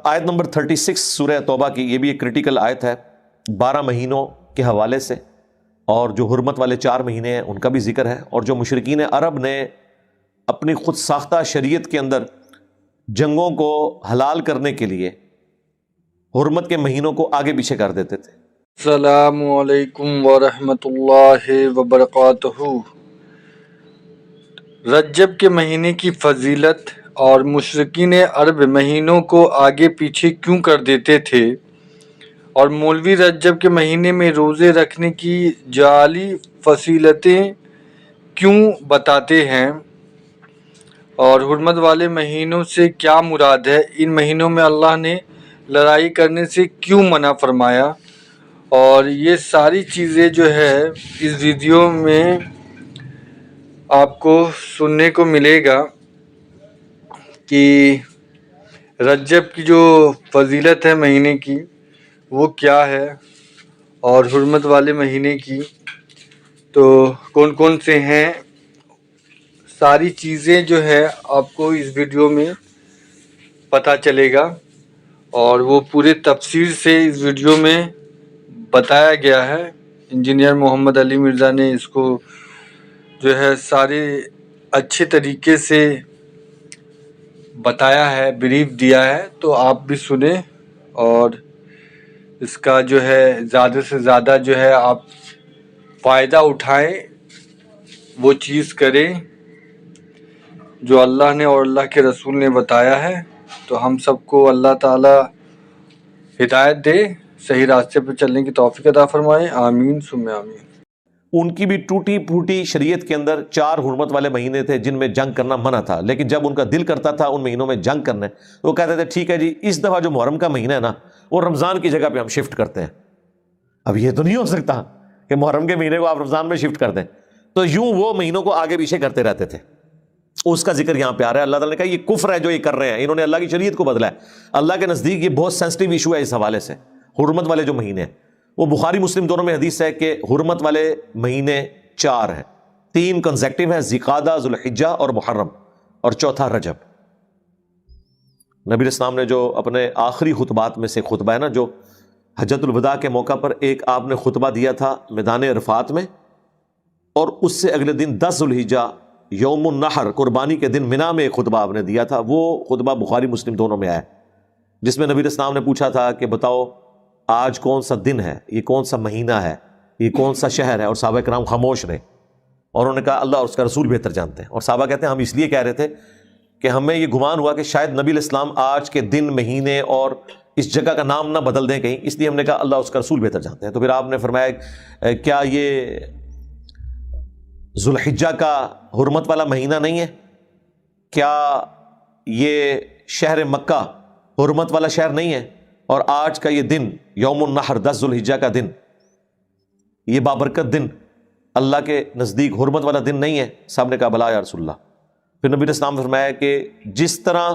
آیت نمبر 36 سورہ توبہ کی، یہ بھی ایک کریٹیکل آیت ہے 12 مہینوں کے حوالے سے، اور جو حرمت والے 4 مہینے ہیں ان کا بھی ذکر ہے، اور جو مشرکین عرب نے اپنی خود ساختہ شریعت کے اندر جنگوں کو حلال کرنے کے لیے حرمت کے مہینوں کو آگے پیچھے کر دیتے تھے۔ السلام علیکم ورحمۃ اللہ وبرکاتہ۔ رجب کے مہینے کی فضیلت اور مشرکین عرب مہینوں کو آگے پیچھے کیوں کر دیتے تھے، اور مولوی رجب کے مہینے میں روزے رکھنے کی جعلی فضیلتیں کیوں بتاتے ہیں، اور حرمت والے مہینوں سے کیا مراد ہے، ان مہینوں میں اللہ نے لڑائی کرنے سے کیوں منع فرمایا، اور یہ ساری چیزیں جو ہے اس ویڈیو میں آپ کو سننے کو ملے گا کہ رجب کی جو فضیلت ہے مہینے کی وہ کیا ہے، اور حرمت والے مہینے کی تو کون کون سے ہیں۔ ساری چیزیں جو ہے آپ کو اس ویڈیو میں پتہ چلے گا، اور وہ پورے تفصیل سے اس ویڈیو میں بتایا گیا ہے۔ انجینئر محمد علی مرزا نے اس کو جو ہے سارے اچھے طریقے سے بتایا ہے، بریف دیا ہے، تو آپ بھی سنیں اور اس کا جو ہے زیادہ سے زیادہ جو ہے آپ فائدہ اٹھائیں، وہ چیز کریں جو اللہ نے اور اللہ کے رسول نے بتایا ہے۔ تو ہم سب کو اللہ تعالی ہدایت دے، صحیح راستے پہ چلنے کی توفیق عطا فرمائے، آمین ثم آمین۔ ان کی بھی ٹوٹی پھوٹی شریعت کے اندر 4 حرمت والے مہینے تھے جن میں جنگ کرنا منع تھا، لیکن جب ان کا دل کرتا تھا ان مہینوں میں جنگ کرنے تو وہ کہتے تھے ٹھیک ہے جی اس دفعہ جو محرم کا مہینہ ہے نا وہ رمضان کی جگہ پہ ہم شفٹ کرتے ہیں۔ اب یہ تو نہیں ہو سکتا کہ محرم کے مہینے کو آپ رمضان میں شفٹ کر دیں، تو یوں وہ مہینوں کو آگے پیچھے کرتے رہتے تھے۔ اس کا ذکر یہاں پہ آ رہا ہے۔ اللہ تعالیٰ نے کہا یہ کفر ہے جو یہ کر رہے ہیں، انہوں نے اللہ کی شریعت کو بدلا ہے۔ اللہ کے نزدیک یہ بہت سینسٹیو ایشو ہے اس حوالے سے۔ حرمت والے جو مہینے ہیں وہ بخاری مسلم دونوں میں حدیث ہے کہ حرمت والے مہینے 4 ہیں، 3 کنزیکٹیو ہیں، ذوالقعدہ، ذوالحجہ اور محرم، اور چوتھا رجب۔ نبی اسلام نے جو اپنے آخری خطبات میں سے خطبہ ہے نا، جو حجۃ الوداع کے موقع پر ایک آپ نے خطبہ دیا تھا میدان عرفات میں، اور اس سے اگلے دن 10 ذوالحجہ یوم النحر قربانی کے دن منا میں ایک خطبہ آپ نے دیا تھا۔ وہ خطبہ بخاری مسلم دونوں میں آیا، جس میں نبی اسلام نے پوچھا تھا کہ بتاؤ آج کون سا دن ہے، یہ کون سا مہینہ ہے، یہ کون سا شہر ہے، اور صحابہ کرام خاموش رہے، اور انہوں نے کہا اللہ اور اس کا رسول بہتر جانتے ہیں۔ اور صحابہ کہتے ہیں ہم اس لیے کہہ رہے تھے کہ ہمیں یہ گمان ہوا کہ شاید نبی الاسلام آج کے دن، مہینے اور اس جگہ کا نام نہ بدل دیں کہیں، اس لیے ہم نے کہا اللہ اس کا رسول بہتر جانتے ہیں۔ تو پھر آپ نے فرمایا کیا یہ ذوالحجہ کا حرمت والا مہینہ نہیں ہے؟ کیا یہ شہر مکہ حرمت والا شہر نہیں ہے؟ اور آج کا یہ دن یوم النحر 10 ذوالحجہ کا دن، یہ بابرکت دن اللہ کے نزدیک حرمت والا دن نہیں ہے؟ صاحب نے کہا بلا یا رسول اللہ۔ پھر نبی اسلام نے فرمایا کہ جس طرح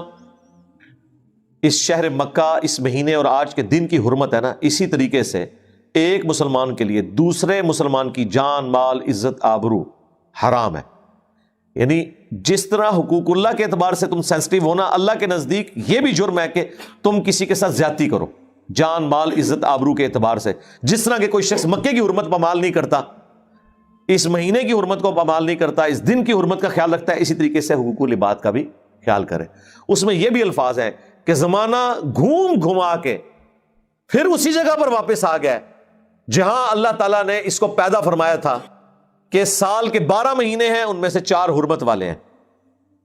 اس شہر مکہ، اس مہینے اور آج کے دن کی حرمت ہے نا، اسی طریقے سے ایک مسلمان کے لیے دوسرے مسلمان کی جان، مال، عزت، آبرو حرام ہے۔ یعنی جس طرح حقوق اللہ کے اعتبار سے تم سینسٹیو ہونا، اللہ کے نزدیک یہ بھی جرم ہے کہ تم کسی کے ساتھ زیادتی کرو، جان، مال، عزت، آبرو کے اعتبار سے۔ جس طرح کہ کوئی شخص مکے کی حرمت پامال نہیں کرتا، اس مہینے کی حرمت کو پامال نہیں کرتا، اس دن کی حرمت کا خیال رکھتا ہے، اسی طریقے سے حقوق العباد کا بھی خیال کرے۔ اس میں یہ بھی الفاظ ہیں کہ زمانہ گھوم گھما کے پھر اسی جگہ پر واپس آ گیا جہاں اللہ تعالیٰ نے اس کو پیدا فرمایا تھا کہ سال کے 12 مہینے ہیں، ان میں سے 4 حرمت والے ہیں،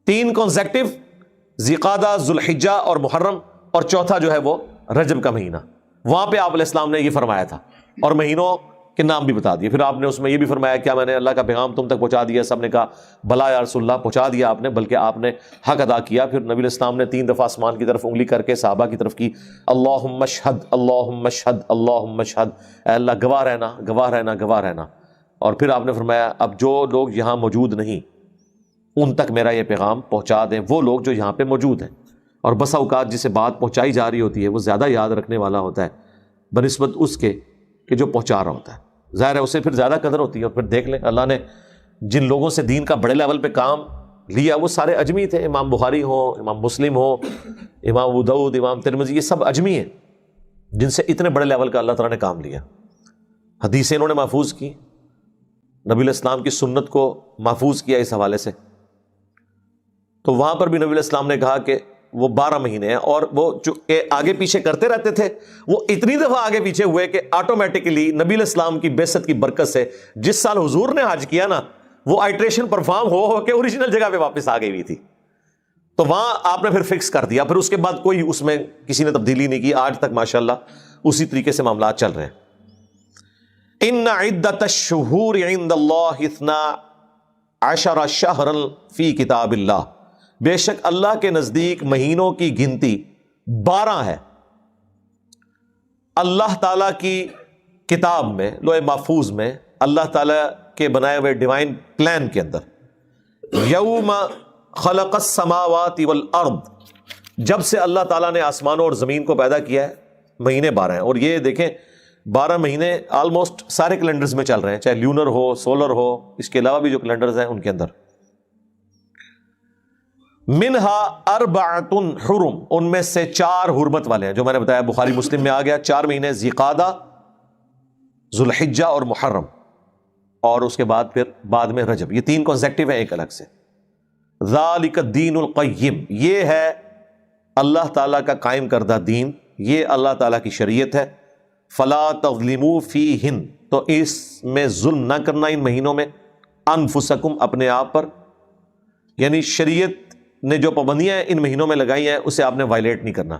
3 کنزیکٹیو ذوالقعدہ، ذوالحجہ اور محرم، اور چوتھا جو ہے وہ رجب کا مہینہ۔ وہاں پہ آپ علیہ السلام نے یہ فرمایا تھا، اور مہینوں کے نام بھی بتا دیے۔ پھر آپ نے اس میں یہ بھی فرمایا کیا میں نے اللہ کا پیغام تم تک پہنچا دیا؟ سب نے کہا بلا یا رسول اللہ، پہنچا دیا آپ نے، بلکہ آپ نے حق ادا کیا۔ پھر نبی الاسلام نے 3 دفعہ آسمان کی طرف انگلی کر کے صحابہ کی طرف کی، اللہم اشہد، اللہم اشہد، اللہم اشہد، اے اللہ گواہ رہنا، گواہ رہنا، گواہ رہنا۔ اور پھر آپ نے فرمایا اب جو لوگ یہاں موجود نہیں ان تک میرا یہ پیغام پہنچا دیں، وہ لوگ جو یہاں پہ موجود ہیں۔ اور بسا اوقات جسے بات پہنچائی جا رہی ہوتی ہے وہ زیادہ یاد رکھنے والا ہوتا ہے بنسبت اس کے کہ جو پہنچا رہا ہوتا ہے، ظاہر ہے اسے پھر زیادہ قدر ہوتی ہے۔ اور پھر دیکھ لیں اللہ نے جن لوگوں سے دین کا بڑے لیول پہ کام لیا وہ سارے اجمی تھے، امام بخاری ہو، امام مسلم ہو، امام ابو داؤد، امام ترمذی، یہ سب اجمی ہیں جن سے اتنے بڑے لیول کا اللہ تعالیٰ نے کام لیا. حدیثیں انہوں نے محفوظ کی، نبی علیہ السلام کی سنت کو محفوظ کیا اس حوالے سے. تو وہاں پر بھی نبی علیہ السلام نے کہا کہ وہ 12 مہینے ہیں، اور وہ جو آگے پیچھے کرتے رہتے تھے وہ اتنی دفعہ آگے پیچھے ہوئے کہ آٹومیٹکلی نبی علیہ السلام کی بعثت کی برکت سے جس سال حضور نے حج کیا نا، وہ آئٹریشن پرفارم ہو کے اوریجنل جگہ پہ واپس آ گئی ہوئی تھی. تو وہاں آپ نے پھر فکس کر دیا، پھر اس کے بعد کوئی اس میں کسی نے تبدیلی نہیں کی. آج تک ماشاءاللہ اسی طریقے سے معاملات چل رہے ہیں. ان عدت الشہور عند اللہ 12 شہرا فی کتاب اللہ، بے شک اللہ کے نزدیک مہینوں کی گنتی 12 ہے اللہ تعالیٰ کی کتاب میں، لوح محفوظ میں، اللہ تعالیٰ کے بنائے ہوئے ڈیوائن پلان کے اندر. یوم خلق السماوات والارض، جب سے اللہ تعالیٰ نے آسمانوں اور زمین کو پیدا کیا ہے مہینے 12 ہیں. اور یہ دیکھیں 12 مہینے آلموسٹ سارے کیلنڈرز میں چل رہے ہیں، چاہے لیونر ہو، سولر ہو، اس کے علاوہ بھی جو کیلنڈرز ہیں ان کے اندر. منہا اربعۃ حرم، ان میں سے 4 حرمت والے ہیں، جو میں نے بتایا بخاری مسلم میں آ گیا. 4 مہینے ذی-قعدہ، ذوالحجہ اور محرم، اور اس کے بعد پھر بعد میں رجب. یہ 3 کنسیکٹیو ہیں ایک الگ سے. ذالک الدین القیم، یہ ہے اللہ تعالیٰ کا قائم کردہ دین، یہ اللہ تعالیٰ کی شریعت ہے. فلا تظلموا فیہن، تو اس میں ظلم نہ کرنا ان مہینوں میں. انفسکم، اپنے آپ پر، یعنی شریعت نے جو پابندیاں ان مہینوں میں لگائی ہیں اسے آپ نے وائلیٹ نہیں کرنا.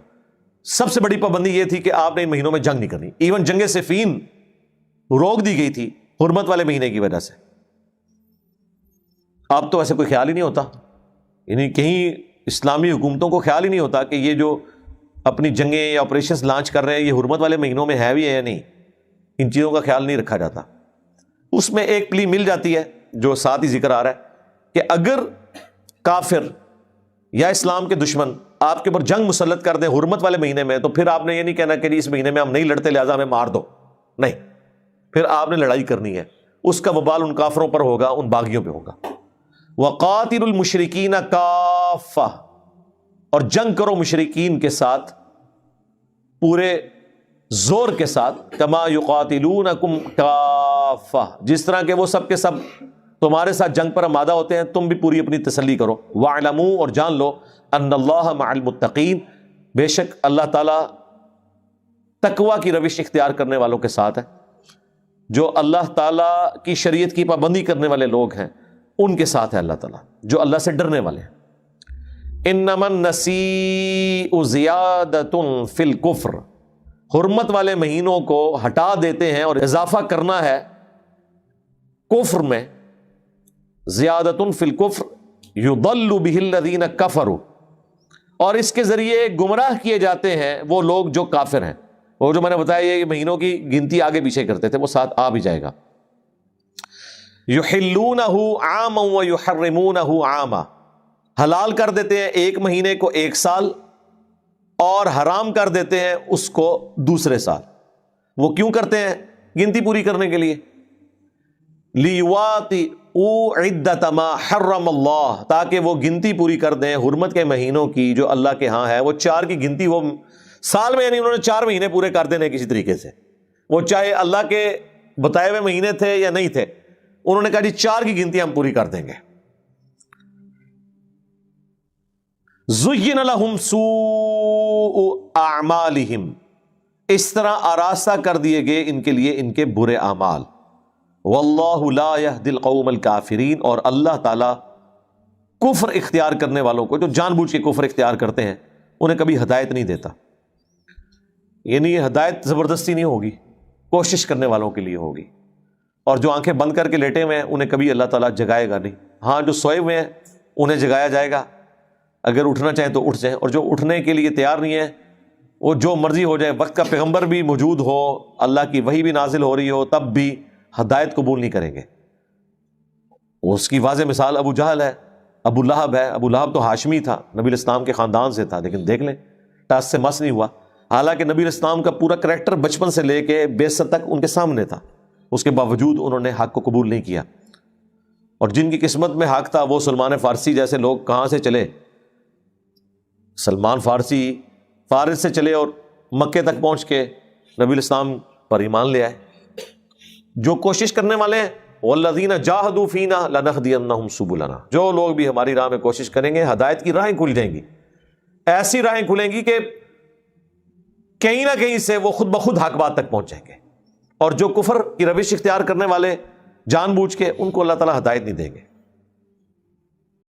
سب سے بڑی پابندی یہ تھی کہ آپ نے ان مہینوں میں جنگ نہیں کرنی. ایون جنگ صفین روک دی گئی تھی حرمت والے مہینے کی وجہ سے. اب تو ایسے کوئی خیال ہی نہیں ہوتا، یعنی کہیں اسلامی حکومتوں کو خیال ہی نہیں ہوتا کہ یہ جو اپنی جنگیں یا آپریشنز لانچ کر رہے ہیں یہ حرمت والے مہینوں میں ہے بھی ہے یا نہیں. ان چیزوں کا خیال نہیں رکھا جاتا. اس میں ایک پلی مل جاتی ہے جو ساتھ ہی ذکر آ رہا ہے کہ اگر کافر یا اسلام کے دشمن آپ کے اوپر جنگ مسلط کر دیں حرمت والے مہینے میں، تو پھر آپ نے یہ نہیں کہنا کہ اس مہینے میں ہم نہیں لڑتے لہذا ہمیں مار دو. نہیں، پھر آپ نے لڑائی کرنی ہے. اس کا وبال ان کافروں پر ہوگا، ان باغیوں پہ ہوگا. وَقَاتِلُوا الْمُشْرِكِينَ كَافَّةً، اور جنگ کرو مشرکین کے ساتھ پورے زور کے ساتھ. كَمَا يُقَاتِلُونَكُمْ كَافَّةً، جس طرح کہ وہ سب کے سب تمہارے ساتھ جنگ پر آمادہ ہوتے ہیں تم بھی پوری اپنی تسلی کرو. وَاعْلَمُوا، اور جان لو، أَنَّ اللَّهَ مَعَ الْمُتَّقِينَ، بے شک اللہ تعالیٰ تقوی کی روش اختیار کرنے والوں کے ساتھ ہے. جو اللہ تعالیٰ کی شریعت کی پابندی کرنے والے لوگ ہیں ان کے ساتھ ہے اللہ تعالیٰ، جو اللہ سے ڈرنے والے ہیں. انما النسیء زیادۃ فی الکفر، حرمت والے مہینوں کو ہٹا دیتے ہیں اور اضافہ کرنا ہے کفر میں. زیادۃ فی الکفر یضل بہ الذین کفروا، اور اس کے ذریعے گمراہ کیے جاتے ہیں وہ لوگ جو کافر ہیں. وہ جو میں نے بتایا یہ مہینوں کی گنتی آگے پیچھے کرتے تھے وہ ساتھ آ بھی جائے گا. یحلونہ عاما ویحرمونہ عاما، حلال کر دیتے ہیں ایک مہینے کو ایک سال اور حرام کر دیتے ہیں اس کو دوسرے سال. وہ کیوں کرتے ہیں؟ گنتی پوری کرنے کے لیے. لیواطئوا عدۃ ما حرم اللہ، تاکہ وہ گنتی پوری کر دیں حرمت کے مہینوں کی جو اللہ کے ہاں ہے. وہ 4 کی گنتی وہ سال میں، یعنی انہوں نے 4 مہینے پورے کر دینے کسی طریقے سے. وہ چاہے اللہ کے بتائے ہوئے مہینے تھے یا نہیں تھے، انہوں نے کہا جی 4 کی گنتی ہم پوری کر دیں گے. زین لہم سوء اعمالہم، اس طرح آراستہ کر دیے گئے ان کے لیے ان کے برے اعمال. واللہ لا یہدی القوم الکافرین، اور اللہ تعالی کفر اختیار کرنے والوں کو جو جان بوجھ کے کفر اختیار کرتے ہیں انہیں کبھی ہدایت نہیں دیتا. یعنی یہ ہدایت زبردستی نہیں ہوگی، کوشش کرنے والوں کے لیے ہوگی. اور جو آنکھیں بند کر کے لیٹے ہوئے ہیں انہیں کبھی اللہ تعالیٰ جگائے گا نہیں. ہاں جو سوئے ہوئے ہیں انہیں جگایا جائے گا، اگر اٹھنا چاہیں تو اٹھ جائیں. اور جو اٹھنے کے لیے تیار نہیں ہے وہ جو مرضی ہو جائے، وقت کا پیغمبر بھی موجود ہو، اللہ کی وحی بھی نازل ہو رہی ہو، تب بھی ہدایت قبول نہیں کریں گے. اس کی واضح مثال ابو جہل ہے، ابو لہب ہے. ابو لہب تو ہاشمی تھا، نبی الاسلام کے خاندان سے تھا، لیکن دیکھ لیں ٹاس سے مس نہیں ہوا. حالانکہ نبی الاسلام کا پورا کریکٹر بچپن سے لے کے بعثت تک ان کے سامنے تھا، اس کے باوجود انہوں نے حق کو قبول نہیں کیا. اور جن کی قسمت میں حق تھا وہ سلمان فارسی جیسے لوگ کہاں سے چلے؟ سلمان فارسی فارس سے چلے اور مکے تک پہنچ کے نبی الاسلام پر ایمان لے آئے۔ جو کوشش کرنے والے ہیں والذین جاہدوا فینا لنہدینہم سبلنا، جو لوگ بھی ہماری راہ میں کوشش کریں گے ہدایت کی راہیں کھل جائیں گی، ایسی راہیں کھلیں گی کہ کہیں نہ کہیں سے وہ خود بخود حق بات تک پہنچ جائیں گے۔ اور جو کفر کی روش اختیار کرنے والے جان بوجھ کے، ان کو اللہ تعالیٰ ہدایت نہیں دیں گے۔